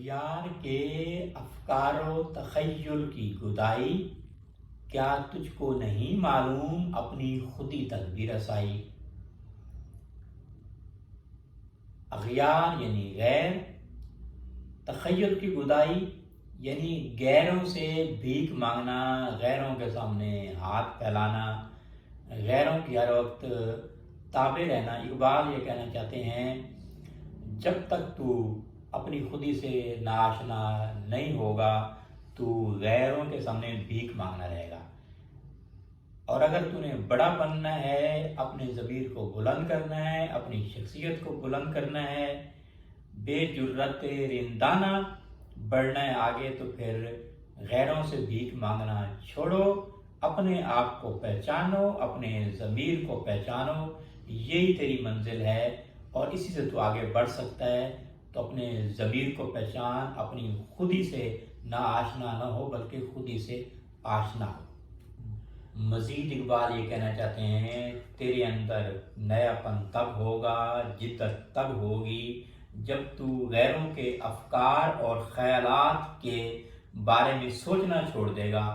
اغیار کے افکار و تخیل کی گدائی، کیا تجھ کو نہیں معلوم اپنی خودی تک بھی رسائی؟ اغیار یعنی غیر، تخیل کی گدائی یعنی غیروں سے بھیک مانگنا، غیروں کے سامنے ہاتھ پھیلانا، غیروں کی ہر وقت تابع رہنا۔ اقبال یہ کہنا چاہتے ہیں، جب تک تو اپنی خودی سے ناآشنا نہیں ہوگا تو غیروں کے سامنے بھیک مانگنا رہے گا، اور اگر تو نے بڑا بننا ہے، اپنے ضمیر کو بلند کرنا ہے، اپنی شخصیت کو بلند کرنا ہے، بے جرأت رندانہ بڑھنا ہے آگے، تو پھر غیروں سے بھیک مانگنا چھوڑو، اپنے آپ کو پہچانو، اپنے ضمیر کو پہچانو، یہی تیری منزل ہے اور اسی سے تو آگے بڑھ سکتا ہے۔ تو اپنے ضمیر کو پہچان، اپنی خودی سے نہ آشنا نہ ہو بلکہ خودی سے آشنا ہو۔ مزید اقبال یہ کہنا چاہتے ہیں، تیرے اندر نیا پن تب ہوگا، جدت تب ہوگی جب تو غیروں کے افکار اور خیالات کے بارے میں سوچنا چھوڑ دے گا